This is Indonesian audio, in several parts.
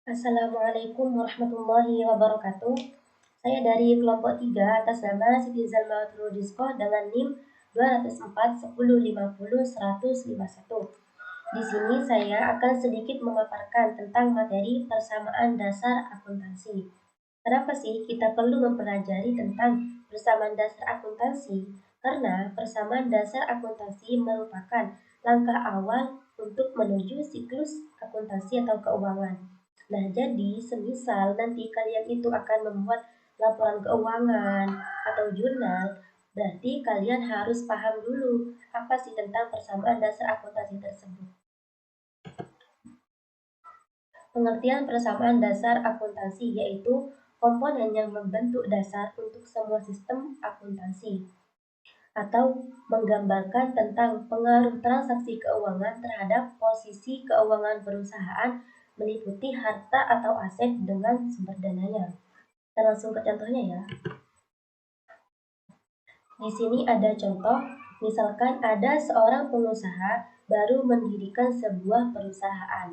Assalamualaikum warahmatullahi wabarakatuh. Saya dari kelompok 3 atas nama Siti Zalma Rizko dengan NIM 204 1050 151. Di sini saya akan sedikit memaparkan tentang materi persamaan dasar akuntansi. Kenapa sih kita perlu mempelajari tentang persamaan dasar akuntansi? Karena persamaan dasar akuntansi merupakan langkah awal untuk menuju siklus akuntansi atau keuangan. Nah, jadi semisal nanti kalian itu akan membuat laporan keuangan atau jurnal, berarti kalian harus paham dulu apa sih tentang persamaan dasar akuntansi tersebut. Pengertian persamaan dasar akuntansi yaitu komponen yang membentuk dasar untuk semua sistem akuntansi atau menggambarkan tentang pengaruh transaksi keuangan terhadap posisi keuangan perusahaan meliputi harta atau aset dengan sumber dananya. Kita langsung ke contohnya ya. Di sini ada contoh, misalkan ada seorang pengusaha baru mendirikan sebuah perusahaan.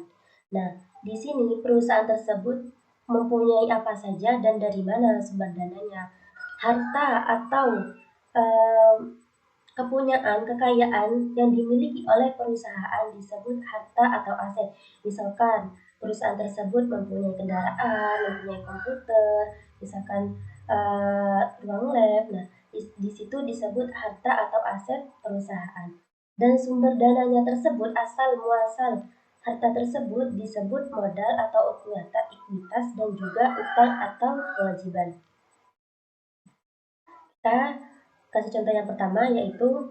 Nah, di sini perusahaan tersebut mempunyai apa saja dan dari mana sumber dananya. Harta atau kekayaan yang dimiliki oleh perusahaan disebut harta atau aset. Misalkan perusahaan tersebut mempunyai kendaraan, mempunyai komputer, misalkan ruang lab. Nah, di situ disebut harta atau aset perusahaan. Dan sumber dananya tersebut asal muasal harta tersebut disebut modal atau ekuitas dan juga utang atau kewajiban. Kita kasih contoh yang pertama yaitu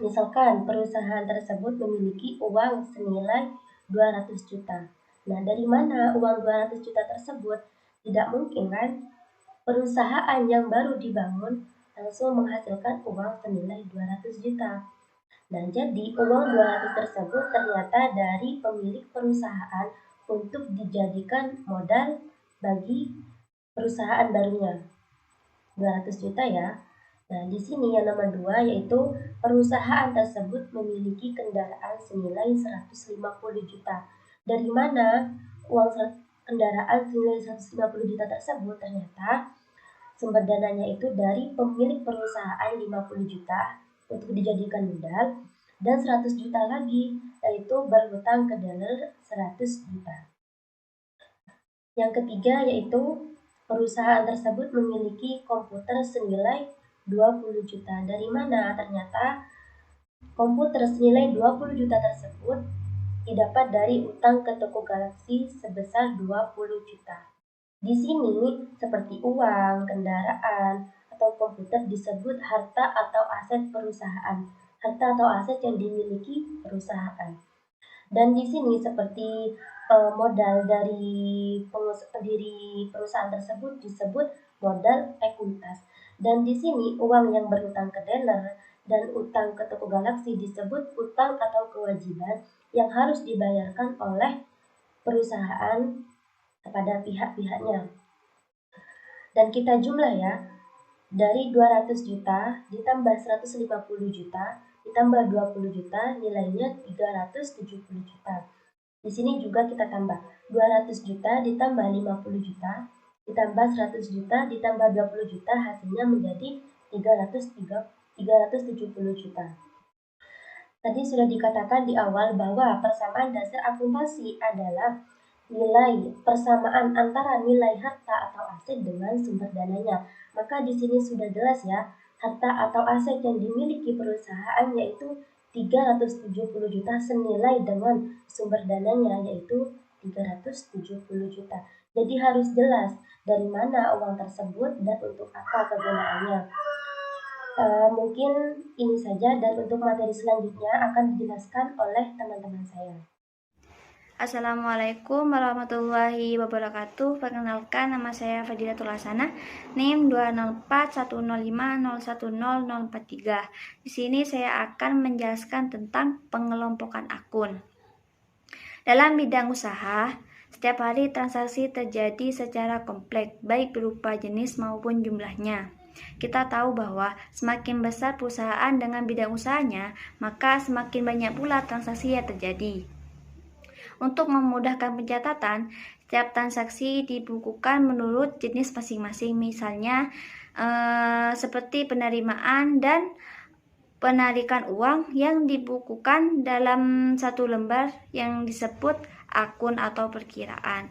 misalkan perusahaan tersebut memiliki uang senilai 200 juta. Nah, dari mana uang 200 juta tersebut? Tidak mungkin kan perusahaan yang baru dibangun langsung menghasilkan uang senilai 200 juta. Nah, jadi uang 200 tersebut ternyata dari pemilik perusahaan untuk dijadikan modal bagi perusahaan barunya. 200 juta ya. Nah, di sini yang nomor 2 yaitu perusahaan tersebut memiliki kendaraan senilai 150 juta. Dari mana uang kendaraan senilai 150 juta tersebut? Ternyata sumber dananya itu dari pemilik perusahaan 50 juta untuk dijadikan modal dan 100 juta lagi yaitu berhutang ke dealer 100 juta. Yang ketiga yaitu perusahaan tersebut memiliki komputer senilai 20 juta. Dari mana? Ternyata komputer senilai 20 juta tersebut didapat dari utang ke toko Galaxy sebesar 20 juta. Di sini seperti uang, kendaraan, atau komputer disebut harta atau aset perusahaan. Harta atau aset yang dimiliki perusahaan. Dan di sini seperti modal dari pendiri perusahaan tersebut disebut modal ekuitas. Dan di sini uang yang berutang ke dealer dan utang ke toko Galaxy disebut utang atau kewajiban yang harus dibayarkan oleh perusahaan kepada pihak-pihaknya. Dan kita jumlah ya, dari 200 juta ditambah 150 juta ditambah 20 juta nilainya 370 juta. Di sini juga kita tambah 200 juta ditambah 50 juta ditambah 100 juta ditambah 20 juta hasilnya menjadi 370 juta. Tadi sudah dikatakan di awal bahwa persamaan dasar akuntansi adalah nilai persamaan antara nilai harta atau aset dengan sumber dananya. Maka di sini sudah jelas ya, harta atau aset yang dimiliki perusahaan yaitu 370 juta senilai dengan sumber dananya yaitu 370 juta. Jadi harus jelas dari mana uang tersebut dan untuk apa kegunaannya. Mungkin ini saja dan untuk materi selanjutnya akan dijelaskan oleh teman-teman saya. Assalamualaikum warahmatullahi wabarakatuh. Perkenalkan, nama saya Fadilatul Hasanah, NIM 20410501043. Di sini saya akan menjelaskan tentang pengelompokan akun. Dalam bidang usaha, setiap hari transaksi terjadi secara kompleks, baik berupa jenis maupun jumlahnya. Kita tahu bahwa semakin besar perusahaan dengan bidang usahanya, maka semakin banyak pula transaksi yang terjadi. Untuk memudahkan pencatatan, setiap transaksi dibukukan menurut jenis masing-masing. Misalnya seperti penerimaan dan penarikan uang yang dibukukan dalam satu lembar yang disebut akun atau perkiraan.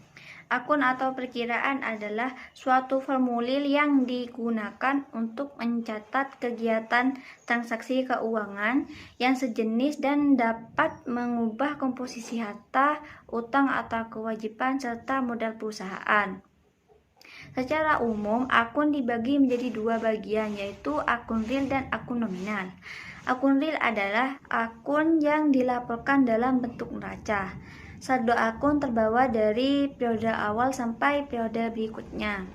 Akun atau perkiraan adalah suatu formulir yang digunakan untuk mencatat kegiatan transaksi keuangan yang sejenis dan dapat mengubah komposisi harta, utang atau kewajiban serta modal perusahaan. Secara umum, akun dibagi menjadi dua bagian, yaitu akun real dan akun nominal. Akun real adalah akun yang dilaporkan dalam bentuk neraca. Saldo akun terbawa dari periode awal sampai periode berikutnya.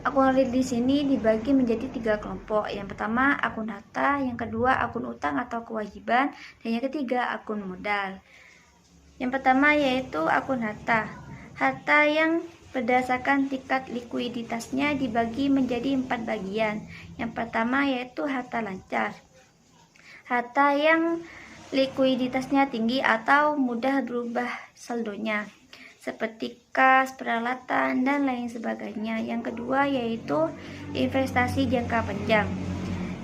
Akun real di sini dibagi menjadi 3 kelompok. Yang pertama akun harta, yang kedua akun utang atau kewajiban, dan yang ketiga akun modal. Yang pertama yaitu akun harta. Harta yang berdasarkan tingkat likuiditasnya dibagi menjadi 4 bagian. Yang pertama yaitu harta lancar. Harta yang likuiditasnya tinggi atau mudah berubah saldonya, seperti kas, peralatan, dan lain sebagainya. Yang kedua yaitu investasi jangka panjang.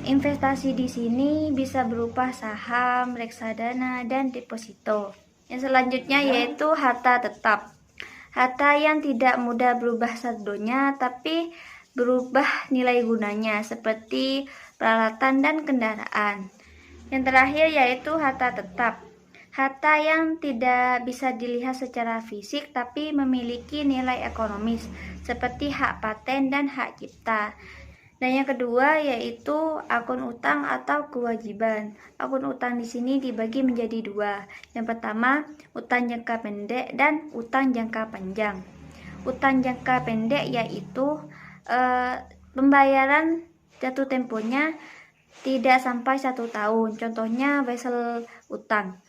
Investasi di sini bisa berupa saham, reksadana, dan deposito. Yang selanjutnya yaitu harta tetap. Harta yang tidak mudah berubah saldonya tapi berubah nilai gunanya, seperti peralatan dan kendaraan. Yang terakhir yaitu harta tetap. Harta yang tidak bisa dilihat secara fisik tapi memiliki nilai ekonomis, seperti hak paten dan hak cipta. Dan yang kedua yaitu akun utang atau kewajiban. Akun utang di sini dibagi menjadi dua. Yang pertama, utang jangka pendek dan utang jangka panjang. Utang jangka pendek yaitu pembayaran jatuh temponya tidak sampai 1 tahun, contohnya wesel utang.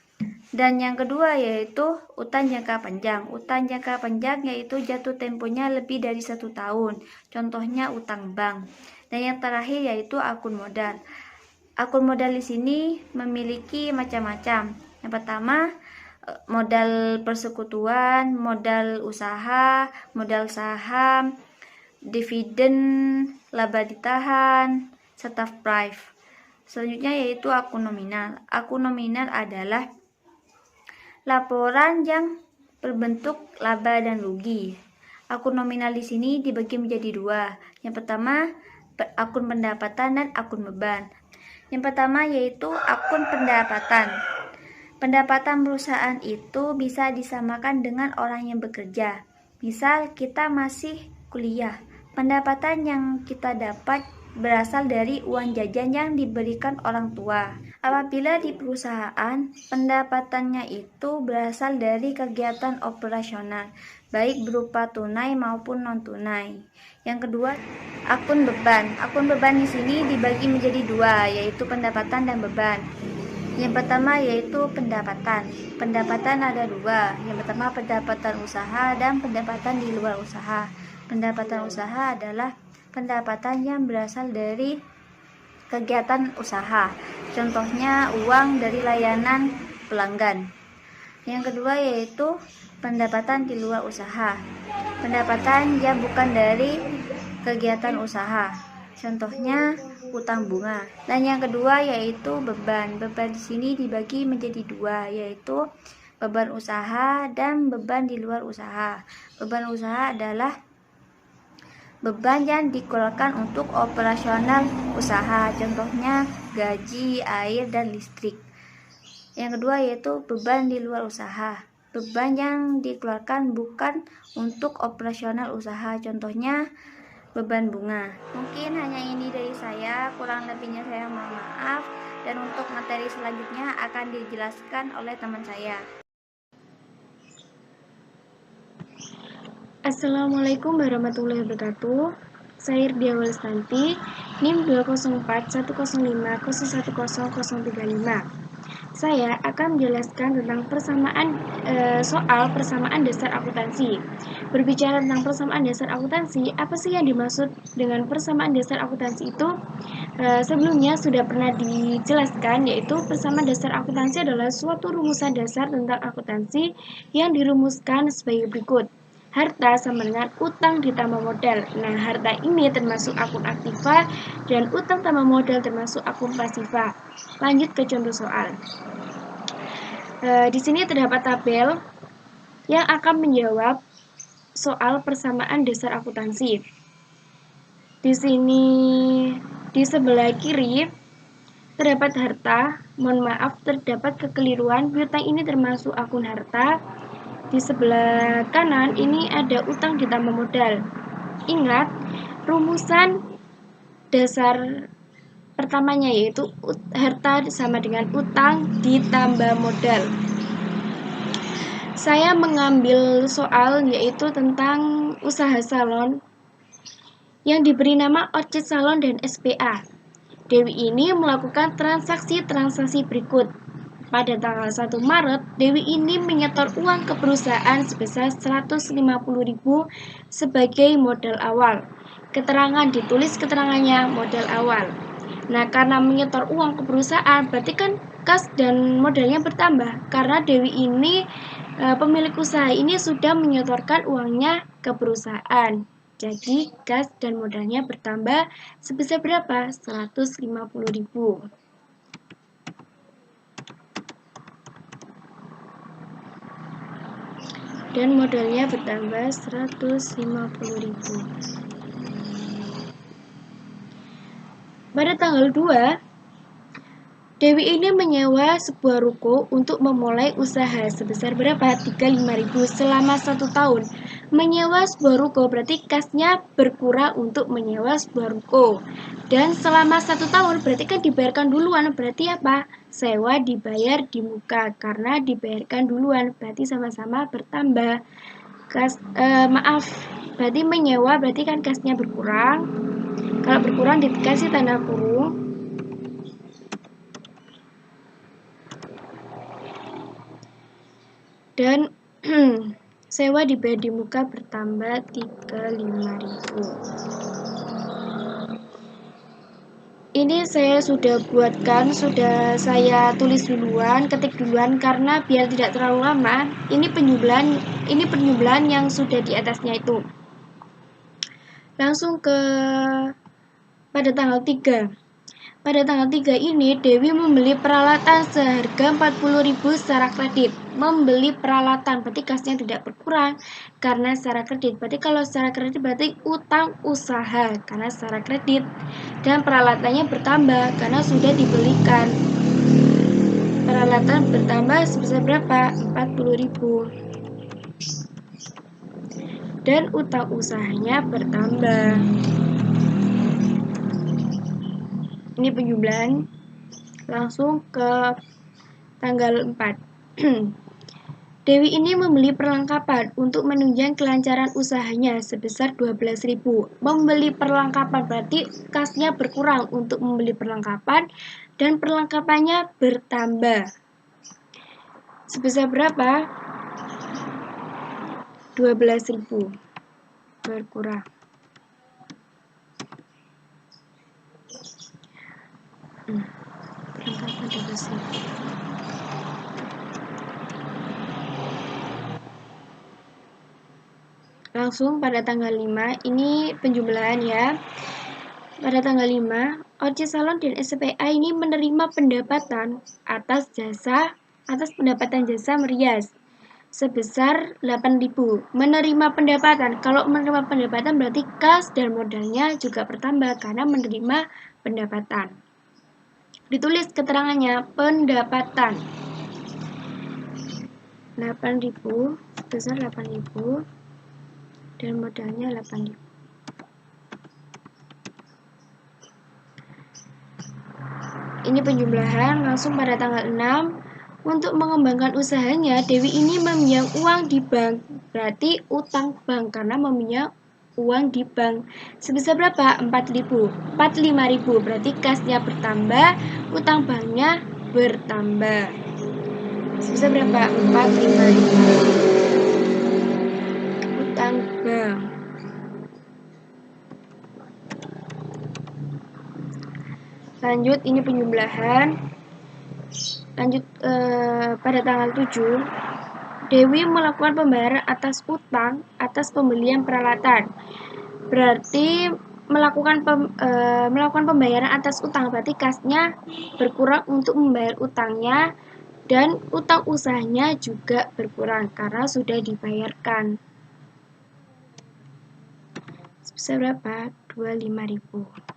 Dan yang kedua yaitu utang jangka panjang. Utang jangka panjang yaitu jatuh temponya lebih dari 1 tahun, contohnya utang bank. Dan yang terakhir yaitu akun modal. Akun modal di sini memiliki macam-macam. Yang pertama, modal persekutuan, modal usaha, modal saham, dividen, laba ditahan, serta private. Selanjutnya yaitu akun nominal. Akun nominal adalah laporan yang berbentuk laba dan rugi. Akun nominal di sini dibagi menjadi dua. Yang pertama, akun pendapatan dan akun beban. Yang pertama yaitu akun pendapatan. Pendapatan perusahaan itu bisa disamakan dengan orang yang bekerja. Misal kita masih kuliah, pendapatan yang kita dapat berasal dari uang jajan yang diberikan orang tua. Apabila di perusahaan, pendapatannya itu berasal dari kegiatan operasional, baik berupa tunai maupun non-tunai. Yang kedua, akun beban. Akun beban di sini dibagi menjadi dua, yaitu pendapatan dan beban. Yang pertama yaitu pendapatan. Pendapatan ada dua. Yang pertama pendapatan usaha dan pendapatan di luar usaha. Pendapatan usaha adalah pendapatan yang berasal dari kegiatan usaha, contohnya uang dari layanan pelanggan. Yang kedua yaitu pendapatan di luar usaha, pendapatan yang bukan dari kegiatan usaha, contohnya utang bunga. Dan yang kedua yaitu beban. Beban di sini dibagi menjadi dua, yaitu beban usaha dan beban di luar usaha. Beban usaha adalah beban yang dikeluarkan untuk operasional usaha, contohnya gaji, air, dan listrik. Yang kedua yaitu beban di luar usaha. Beban yang dikeluarkan bukan untuk operasional usaha, contohnya beban bunga. Mungkin hanya ini dari saya, kurang lebihnya saya mohon maaf. Dan untuk materi selanjutnya akan dijelaskan oleh teman saya. Assalamualaikum warahmatullahi wabarakatuh. Saya Irdia Walestanti, NIM 20410501035. Saya akan menjelaskan tentang soal persamaan dasar akuntansi. Berbicara tentang persamaan dasar akuntansi, apa sih yang dimaksud dengan persamaan dasar akuntansi itu? Sebelumnya sudah pernah dijelaskan, yaitu persamaan dasar akuntansi adalah suatu rumusan dasar tentang akuntansi yang dirumuskan sebagai berikut. Harta sama dengan utang ditambah modal. Nah, harta ini termasuk akun aktiva dan utang tambah modal termasuk akun pasiva. Lanjut ke contoh soal. Di sini terdapat tabel yang akan menjawab soal persamaan dasar akuntansi. Di sini di sebelah kiri terdapat harta, mohon maaf terdapat kekeliruan, piutang ini termasuk akun harta. Di sebelah kanan ini ada utang ditambah modal. Ingat, rumusan dasar pertamanya yaitu harta sama dengan utang ditambah modal. Saya mengambil soal yaitu tentang usaha salon yang diberi nama Orchid Salon dan SPA. Dewi ini melakukan transaksi-transaksi berikut. Pada tanggal 1 Maret, Dewi ini menyetor uang ke perusahaan sebesar 150.000 sebagai modal awal. Keterangan ditulis keterangannya modal awal. Nah, karena menyetor uang ke perusahaan, berarti kan kas dan modalnya bertambah. Karena Dewi ini, pemilik usaha ini sudah menyetorkan uangnya ke perusahaan. Jadi, kas dan modalnya bertambah sebesar berapa? 150.000. Dan modalnya bertambah 150.000. Pada tanggal 2, Dewi ini menyewa sebuah ruko untuk memulai usaha sebesar berapa? 35.000 selama 1 tahun. Menyewa sebuah ruko berarti kasnya berkurang untuk menyewa sebuah ruko. Dan selama 1 tahun berarti kan dibayarkan duluan. Berarti apa? Sewa dibayar di muka karena dibayarkan duluan. Berarti sama-sama bertambah. Berarti menyewa berarti kan kasnya berkurang. Kalau berkurang dikasih tanda kurung. Dan sewa dibayar di muka bertambah 35.000. Ini saya sudah buatkan, sudah saya tulis duluan, ketik duluan karena biar tidak terlalu lama. Ini penjumlahan yang sudah di atasnya itu. Langsung pada tanggal 3. Pada tanggal 3 ini, Dewi membeli peralatan seharga 40.000 secara kredit. Membeli peralatan, berarti kasnya tidak berkurang karena secara kredit. Berarti kalau secara kredit berarti utang usaha karena secara kredit. Dan peralatannya bertambah karena sudah dibelikan. Peralatan bertambah sebesar berapa? 40.000. Dan utang usahanya bertambah. Ini penjumlahan. Langsung ke tanggal 4. Dewi ini membeli perlengkapan untuk menunjang kelancaran usahanya sebesar 12.000. Membeli perlengkapan berarti kasnya berkurang untuk membeli perlengkapan dan perlengkapannya bertambah. Sebesar berapa? 12.000 berkurang. Perlengkapan 12.000. Langsung pada tanggal 5, ini penjumlahan ya. Pada tanggal 5, Orchid Salon dan SPA ini menerima pendapatan atas pendapatan jasa merias sebesar 8.000. Menerima pendapatan, kalau menerima pendapatan berarti kas dan modalnya juga bertambah karena menerima pendapatan. Ditulis keterangannya pendapatan 8.000 sebesar 8.000 dan modalnya 8.000. Ini penjumlahan. Langsung pada tanggal 6, untuk mengembangkan usahanya, Dewi ini meminjam uang di bank, berarti utang bank karena meminjam uang di bank. Sebesar berapa? 45.000, berarti kasnya bertambah, utang banknya bertambah. Sebesar berapa? 45.000. Utang bank. Lanjut, ini penjumlahan. Lanjut pada tanggal 7, Dewi melakukan pembayaran atas utang atas pembelian peralatan. Berarti melakukan pembayaran atas utang, berarti kasnya berkurang untuk membayar utangnya, dan utang usahanya juga berkurang karena sudah dibayarkan. Sebesar berapa? 25.000.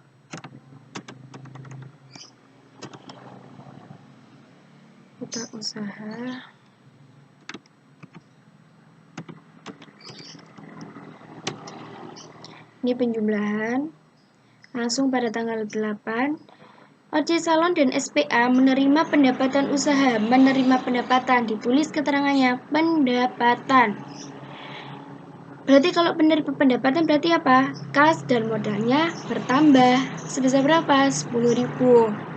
Utang usaha ini penjumlahan. Langsung pada tanggal 8, OJ Salon dan SPA menerima pendapatan usaha. Menerima pendapatan, ditulis keterangannya pendapatan. Berarti kalau penerima pendapatan berarti apa? Kas dan modalnya bertambah. Sebesar berapa? 10.000.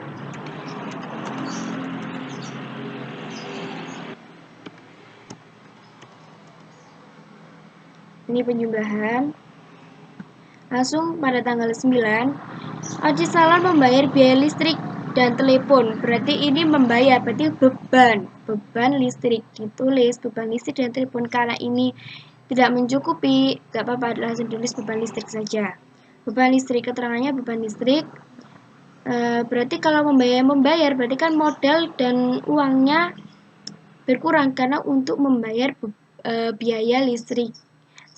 Ini penjumlahan. Langsung pada tanggal 9, OJ Salon membayar biaya listrik dan telepon. Berarti ini membayar, berarti beban listrik. Ditulis beban listrik dan telepon. Karena ini tidak mencukupi, gak apa-apa, langsung tulis beban listrik saja. Beban listrik, keterangannya beban listrik. Berarti kalau membayar berarti kan modal dan uangnya berkurang karena untuk membayar biaya listrik.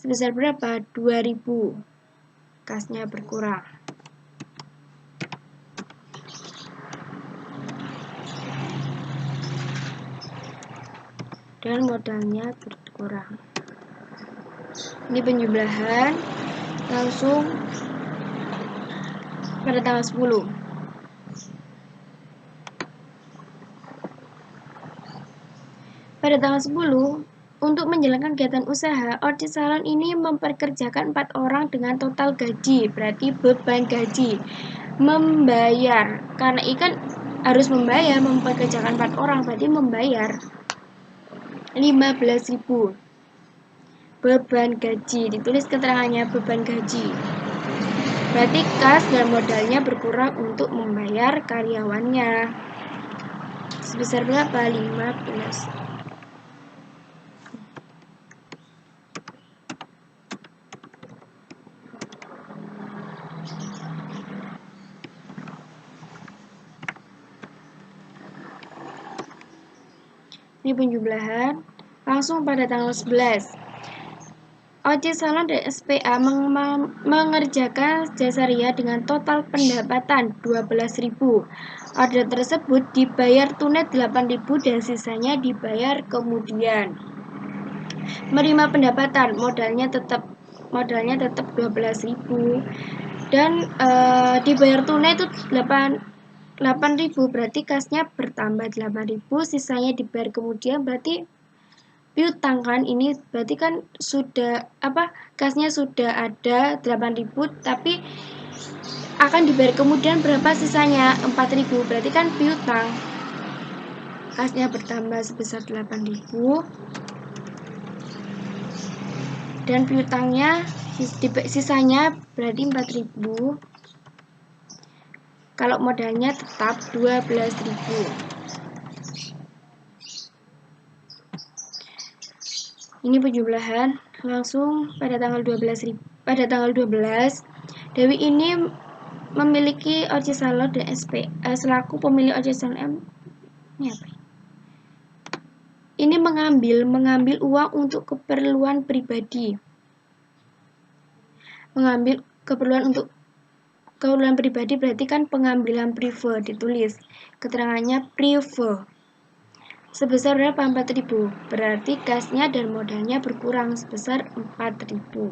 Sebesar berapa? 2.000. Kasnya berkurang. Dan modalnya berkurang. Ini penjumlahan. Langsung pada tanggal 10. Pada tanggal 10, untuk menjalankan kegiatan usaha, OJ Salon ini memperkerjakan 4 orang dengan total gaji, berarti beban gaji. Membayar, karena ikan harus membayar, memperkerjakan 4 orang, berarti membayar 15.000. Beban gaji, ditulis keterangannya beban gaji. Berarti kas dan modalnya berkurang untuk membayar karyawannya. Sebesar berapa? 15. Ini penjumlahan. Langsung pada tanggal 11, OJ Salon dan SPA mengerjakan jasa ria dengan total pendapatan 12.000. Order tersebut dibayar tunai 8.000 dan sisanya dibayar kemudian. Menerima pendapatan, modalnya tetap 12.000 dan dibayar tunai itu 8.000, berarti kasnya bertambah 8.000, sisanya dibayar kemudian, berarti piutang kan, ini berarti kan sudah kasnya sudah ada 8.000 tapi akan dibayar kemudian berapa sisanya? 4.000, berarti kan piutang. Kasnya bertambah sebesar 8.000 dan piutangnya sisanya berarti 4.000. Kalau modalnya tetap 12.000. Ini penjumlahan. Langsung pada tanggal 12, Dewi ini memiliki OJ Salon dan SPA selaku pemilik OJ Salon. Ini apa? Ini mengambil uang untuk keperluan pribadi. Mengambil keperluan pribadi berarti kan pengambilan prive, ditulis keterangannya prive. Sebesar berapa? 4.000. Berarti kasnya dan modalnya berkurang sebesar 4.000.